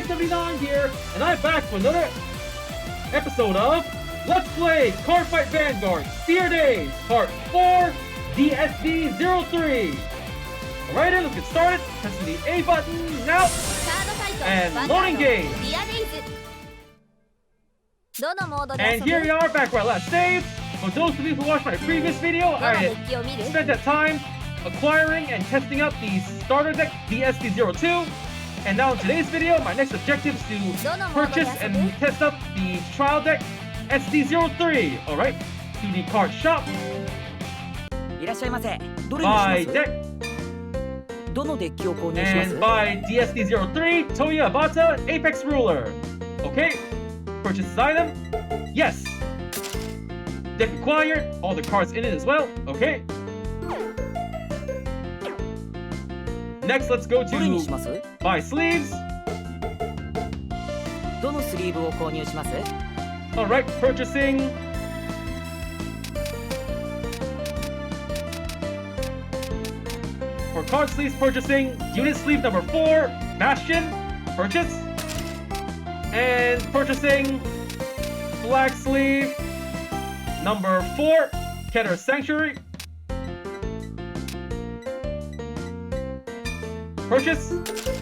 79 here, and I'm back for another episode of Let's Play Cardfight Vanguard Spear Days Part 4 DSD03. Alright then, let's get started. Pressing the A button now, and loading game. And here we are, back where I last saved. For those of you who watched my previous video, I spent that time acquiring and testing out the starter deck DSD02. And now in today's video, my next objective is to purchase and test out the trial deck SD03. Alright, to the card shop. Buy deck. And buy DSD03 Tohya Ebata Apex Ruler. Okay, purchase this item. Yes. Deck acquired, all the cards in it as well. Okay. Next, let's go to buy sleeves. Alright, purchasing. For card sleeves, purchasing unit sleeve number 4, Bastion. Purchase. And purchasing black sleeve number 4, Keter Sanctuary. Purchase.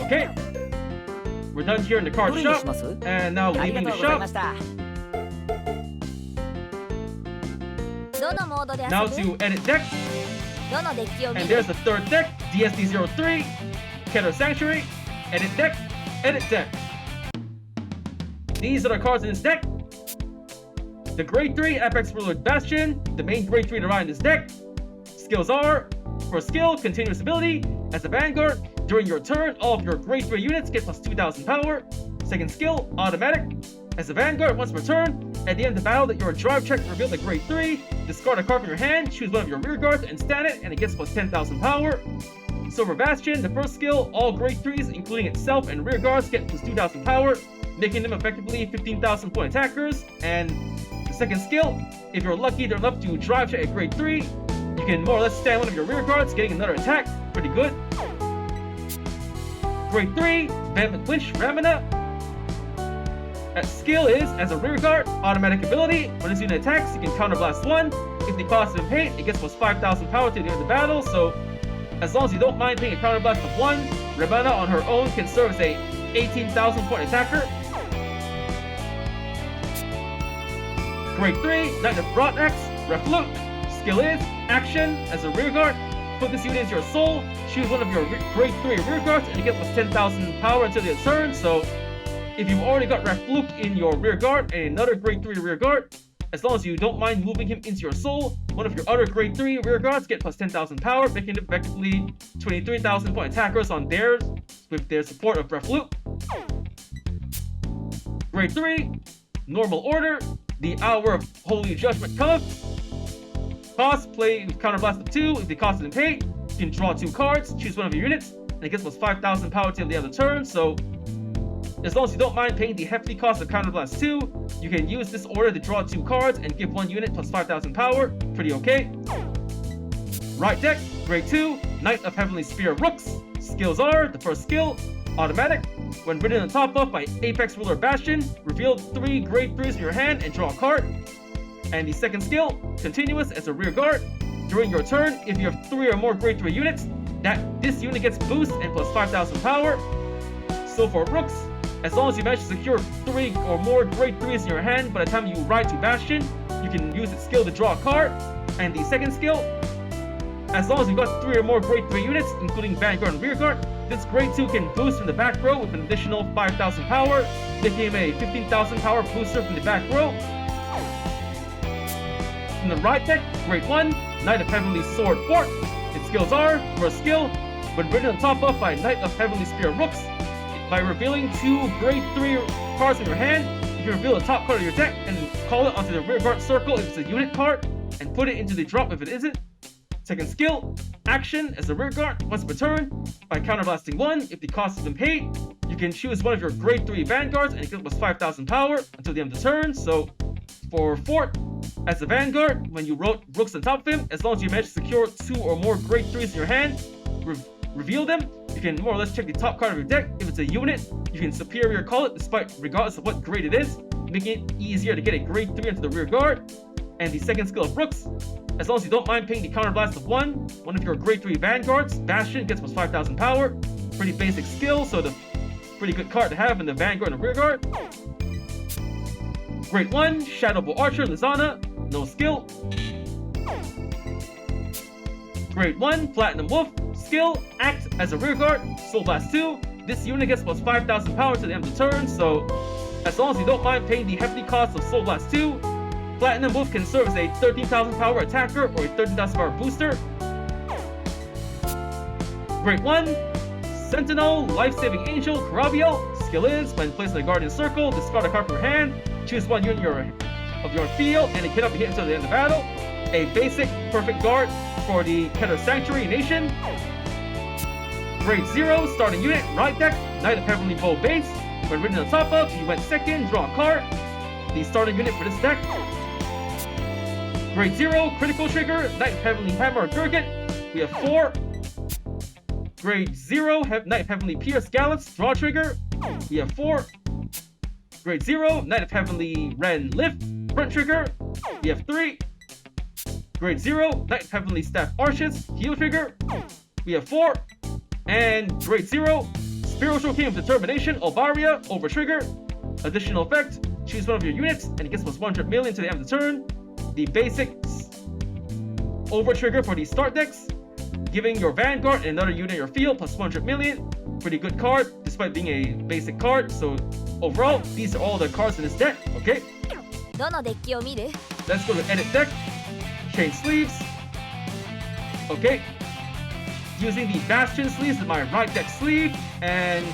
Okay. We're done here in the card shop. And now leaving the shop. Now to edit deck. And there's the third deck, DSD03, Keter Sanctuary, edit deck, edit deck. These are the cards in this deck. The grade 3 Apex Ruler Bastion, the main grade 3 to ride in this deck. Skills are, first skill, continuous ability. As a Vanguard, during your turn, all of your grade 3 units get plus 2000 power. Second skill, automatic. As a Vanguard, once per turn, at the end of the battle that your drive check revealed a grade 3, discard a card from your hand, choose one of your rear guards and stand it, and it gets plus 10,000 power. Silver Bastion, the first skill, all grade 3s, including itself and rear guards, get plus 2,000 power, making them effectively 15,000 point attackers. And the second skill, if you're lucky enough to drive check a grade 3, you can more or less stand one of your rear guards, getting another attack. Pretty good. Grade 3, Van McWinch Ramina. That skill is, as a rear guard, automatic ability. When this unit attacks, you can counterblast 1. If the cost of paint, it gets plus 5,000 power to the end of the battle. So, as long as you don't mind paying a counterblast of 1, Ramina on her own can serve as a 18,000 point attacker. Grade 3, Knight of Broadaxe, Reflute. Skill is, action, as a rear guard, put this unit into your soul, choose one of your grade 3 rear guards, and you get plus 10,000 power until the turn. So, if you've already got Reflute in your rear guard and another grade 3 rear guard, as long as you don't mind moving him into your soul, one of your other grade 3 rear guards get plus 10,000 power, making them effectively 23,000 point attackers on theirs with their support of Reflute. Grade 3, normal order, the Hour of Holy Judgment comes. Cost, play with counterblast of 2. If the cost isn't paid, you can draw 2 cards, choose one of your units, and it gets plus 5,000 power till the end of the turn. So, as long as you don't mind paying the hefty cost of counterblast 2, you can use this order to draw 2 cards and give 1 unit plus 5,000 power. Pretty okay. Right deck, grade 2, Knight of Heavenly Spear Rooks. Skills are, the first skill, automatic. When ridden on top of by Apex Ruler Bastion, reveal 3 grade 3s in your hand and draw a card. And the second skill, continuous, as a rear guard. During your turn, if you have 3 or more grade 3 units, this unit gets boost and plus 5,000 power. So for Rooks, as long as you manage to secure 3 or more grade 3s in your hand by the time you ride to Bastion, you can use its skill to draw a card. And the second skill, as long as you've got 3 or more grade 3 units, including Vanguard and Rearguard, this grade 2 can boost from the back row with an additional 5,000 power, making him a 15,000 power booster from the back row. From the right deck, grade 1, Knight of Heavenly Sword Fort. Its skills are, first skill, when ridden on top of by Knight of Heavenly Spear Rooks, by revealing 2 grade 3 cards in your hand, you can reveal the top card of your deck and call it onto the rear guard circle if it's a unit card, and put it into the drop if it isn't. Second skill, action, as a rear guard, once per turn, by counterblasting 1, if the cost has been paid, you can choose one of your grade 3 Vanguards and it gets plus 5,000 power until the end of the turn. So, for Fort, as a Vanguard, when you wrote Rooks on top of him, as long as you manage to secure 2 or more grade 3s in your hand, reveal them, you can more or less check the top card of your deck. If it's a unit, you can superior call it regardless of what grade it is, making it easier to get a grade 3 into the rear guard. And the second skill of Brooks, as long as you don't mind paying the counterblast of one of your grade 3 Vanguards, Bastion gets plus 5,000 power. Pretty basic skill, so the pretty good card to have in the Vanguard and the rear guard. Grade 1, Shadowbow Archer, Lizana, no skill. Grade 1, Platinum Wolf, skill, act as a rear guard, Soul Blast 2. This unit gets plus 5,000 power to the end of the turn, so as long as you don't mind paying the hefty cost of Soul Blast 2, Platinum Wolf can serve as a 13,000 power attacker or a 13,000 power booster. Grade 1, Sentinel, Life-Saving Angel, Carabiel. Skill is, when placed in a Guardian Circle, discard a card from your hand, choose one unit of your field, and it cannot be hit until the end of battle. A basic perfect guard for the Keter Sanctuary Nation. Grade 0, starting unit, right deck, Knight of Heavenly Bow base. When written on top of, you went second, draw a card. The starting unit for this deck. Grade 0, critical trigger, Knight of Heavenly Hammer, Gurgit. We have 4. Grade 0, Knight of Heavenly Pierce, Gallants, draw trigger. We have 4. Grade 0, Knight of Heavenly Ren, Lift, front trigger. We have 3. Grade 0, Knight of Heavenly Staff, Arches, heel trigger. We have 4. And Grade 0, Spiritual King of Determination, Albaria, over trigger. Additional effect, choose one of your units, and it gets plus 100 million to the end of the turn. The basic over trigger for these start decks, giving your Vanguard and another unit in your field plus 100 million. Pretty good card, despite being a basic card. So overall, these are all the cards in this deck, okay? Let's go to edit deck, change sleeves. Okay, using the Bastion sleeves in my right deck sleeve, and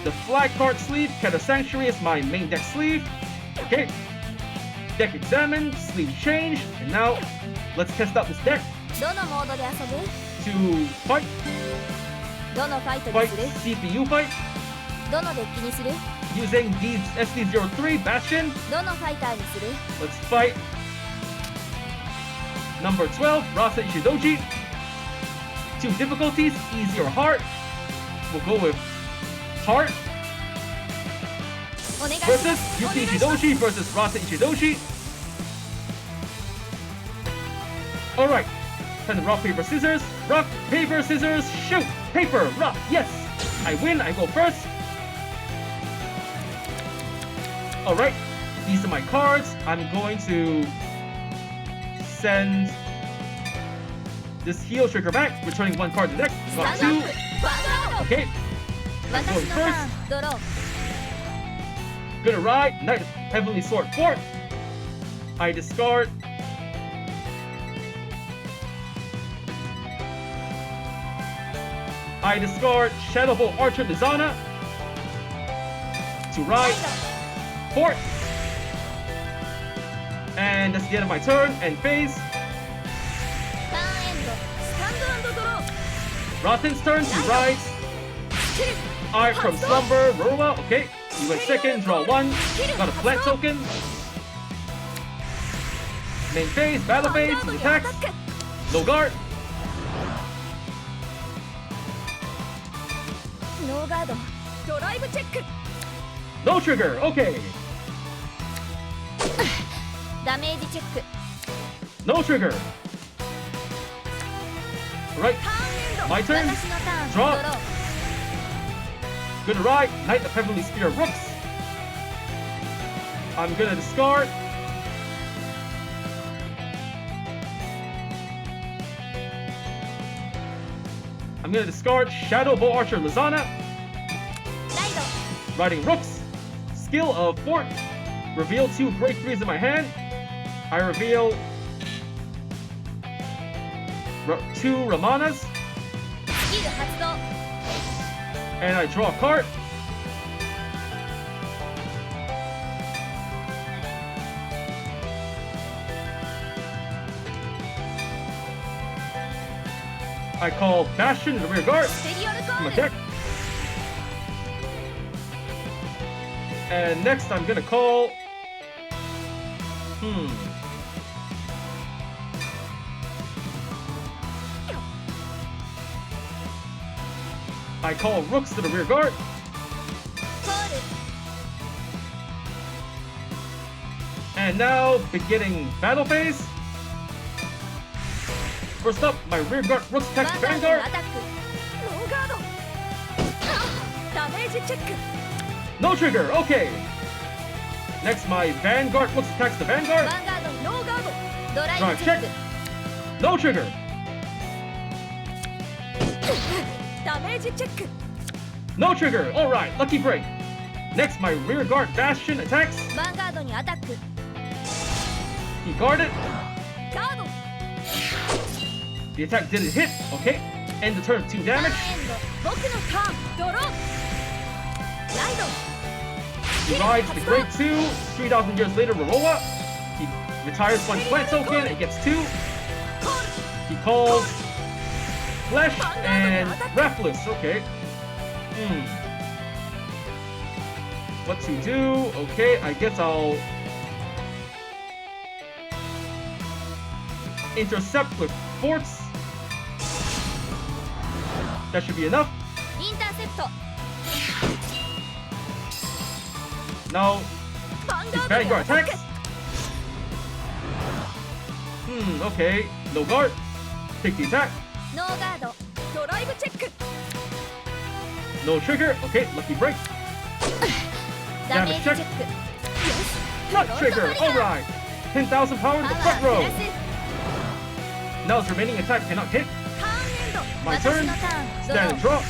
the flag card sleeve, Keter Sanctuary, is my main deck sleeve. Okay, deck examined, sleeve changed, and now let's test out this deck. To fight. Fight, CPU fight. Using SD03 Bastion. Let's fight number 12, Rasa Ishidoji. 2 difficulties, easy or hard. We'll go with hard. Versus Yuki Ishidoshi versus Rasa Ishidoshi. Alright, time to rock, paper, scissors. Rock, paper, scissors, shoot! Paper, rock, yes! I win, I go first. Alright, these are my cards. I'm going to send this heel trigger back, returning 1 card to the deck. Got 2. Okay, I'm going first. Gonna ride, Knight of Heavenly Sword 4. I discard. I discard Shadowbow Archer Lizana to ride 4. And that's the end of my turn and phase. Rothen's turn to ride Art from Slumber, Rorwa. Okay, you went second, draw 1. Got a flat token. Main phase, battle phase, he attacks. No guard. No trigger, okay. No trigger. Right, my turn. Draw. Gonna ride Knight of Heavenly Spear Rooks. I'm gonna discard. I'm gonna discard Shadowbow Archer Lizana. Riding Rooks. Skill of Fort. Reveal 2 grade 3s in my hand. I reveal 2 Ramanas. And I draw a card. I call Bastion in the rear guard from my deck. And next I'm gonna call... I call rooks to the rear guard. And now, beginning battle phase. First up, my rear guard rooks attacks the Vanguard. No trigger, okay. Next, my Vanguard rooks attacks the Vanguard. Drive check. No trigger. No trigger, alright, lucky break. Next, my rear guard Bastion attacks. He guarded. The attack didn't hit, okay. End the turn, 2 damage. He rides the Great 2. 3,000 years later, Roroa. He retires 1 plant token and gets 2. He calls Flesh and Breathless, okay. What to do? Okay, I guess I'll intercept with forts. That should be enough. Now, his Vanguard attacks. Okay. No guard. Take the attack. No trigger. Okay, lucky break. Damage check. Not trigger. Alright. 10,000 power to the front row. Now his remaining attack cannot hit. My turn. Stand and draw.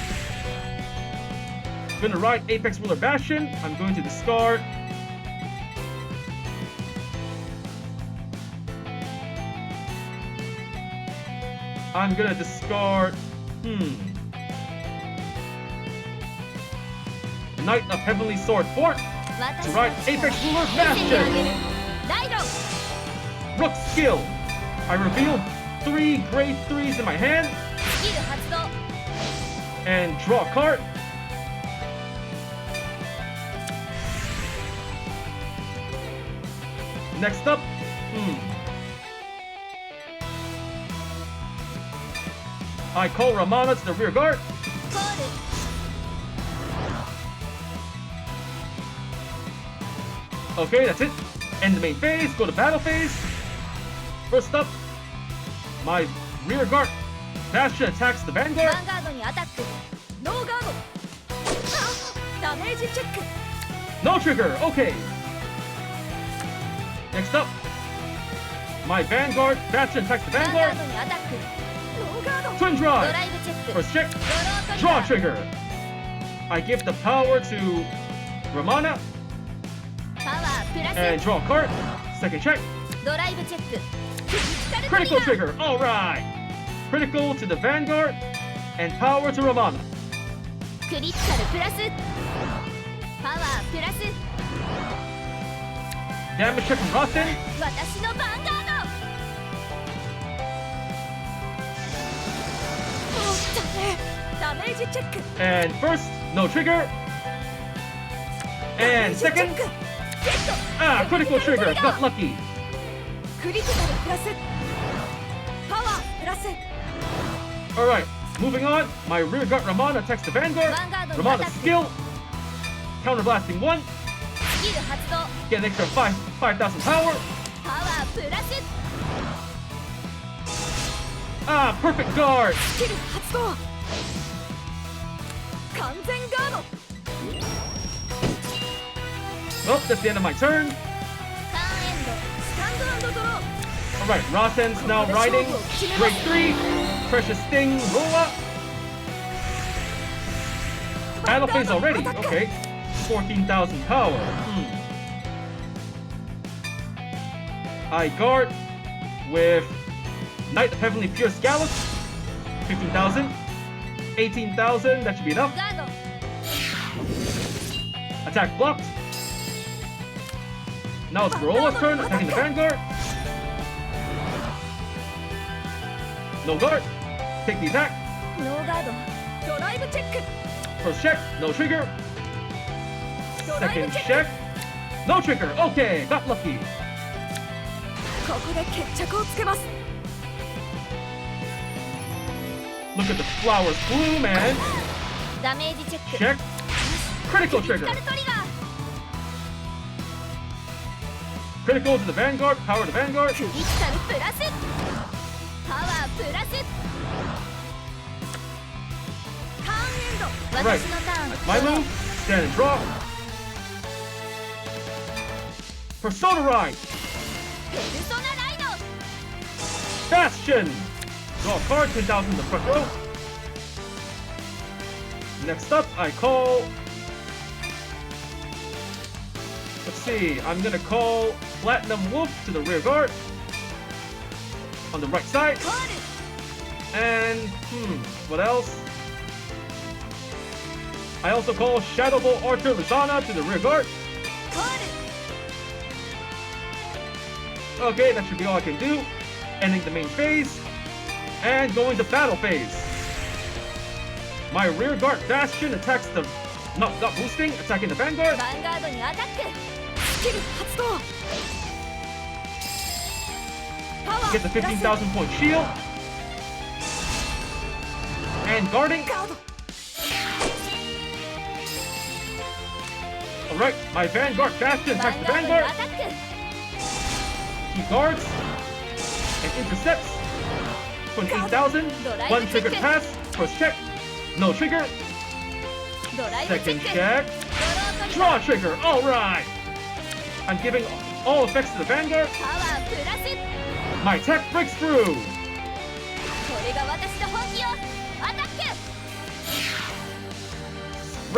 I'm going to ride Apex Ruler Bastion. I'm going to discard. I'm going to discard. Knight of Heavenly Sword Fort to ride Apex Ruler Bastion. Rook skill. I reveal 3 grade 3s in my hand and draw a card. Next up, I call Ramana to the rear guard. Okay, that's it. End the main phase, go to battle phase. First up, my rear guard Bastion attacks the Vanguard. No trigger, okay. Next up, my Vanguard Bastion attacks the Vanguard. Twin drive. First check. Draw trigger. I give the power to Ramana. And draw a card. Second check. Critical trigger. Alright. Critical to the Vanguard. And power to Ramana. Damage check from Rasen. And first, no trigger. And second, critical trigger, got lucky. Alright, moving on. My rear guard Ramana attacks the Vanguard. Ramana's skill. Counterblasting 1. Get an extra 5,000 power. Perfect guard. Oh, that's the end of my turn. Alright, Rasen's now riding. Grade 3. Precious Sting, Roa. Battle phase already. Okay. 14,000 power. I guard with Knight of Heavenly Pure Scallop. 15,000. 18,000. That should be enough. Attack blocked. Now it's Rola's turn, attacking the Vanguard. No guard. Take the attack. First check, no trigger. Second check, no trigger. Okay, got lucky. Look at the flowers bloom and ダメージチェック Check. Critical クリ trigger. ティカルトリガー Critical to the Vanguard. Power to Vanguard. クリティカルプラスパワープラスターンエンド Alright. 私のターン My move. Stand and draw. Persona Ride. ペルソナライド Bastion. Draw a card. 10,000 in the front row. Next up, I call. Let's see. I'm gonna call Platinum Wolf to the rear guard on the right side. コール And what else? I also call Shadow Bolt Archer Lizana to the rear guard. コー Okay, that should be all I can do. Ending the main phase and going to battle phase. My rear guard Bastion attacks the not boosting, attacking the ル Vanguard. ヴァンガードにアタックスキル発動パワー Gets a 15,000 point shield. And guarding. ガード Alright, my Vanguard Bastion ヴァ attacks ン the ガードに Vanguard. アタック He guards and intercepts. 28,000. One trigger pass. First check. No trigger. ドライブチェ Second ック check. ドロー Draw トリガー trigger. Alright. I'm giving all effects to the Vanguard. パワープラス My attack breaks through. これが私の本気よアタック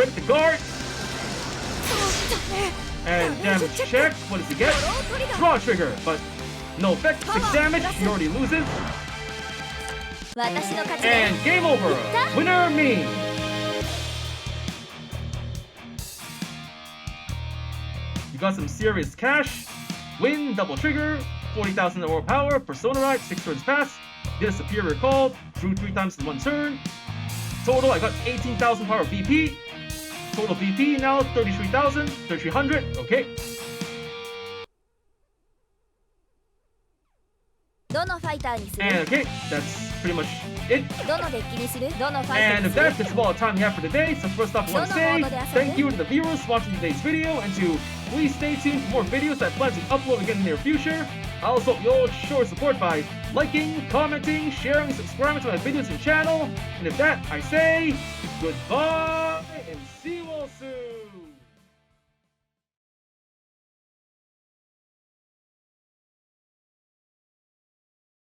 Rip the guard. そうだね And damage check. What does he get? ドロートリガー Draw trigger. But no effect. 6 damage. He already loses. 私の勝ちね And game over. Winner me. You got some serious cash. Win, double trigger, 40,000 or power, Persona Ride, 6 turns pass. Did a superior call, drew 3 times in 1 turn. Total, I got 18,000 power BP. Total BP now 33,000, 3,300. Okay. どのファイターにする And okay, that's pretty much it. どのデッキにするどのファイター And に if する that's all the time we have for today, so first off, I want to say thank you to the viewers watching today's video, and to please stay tuned for more videos I plan to upload again in the near future. I also hope you'll show your support by liking, commenting, sharing, subscribing to my videos and channel. And if that, I say goodbye.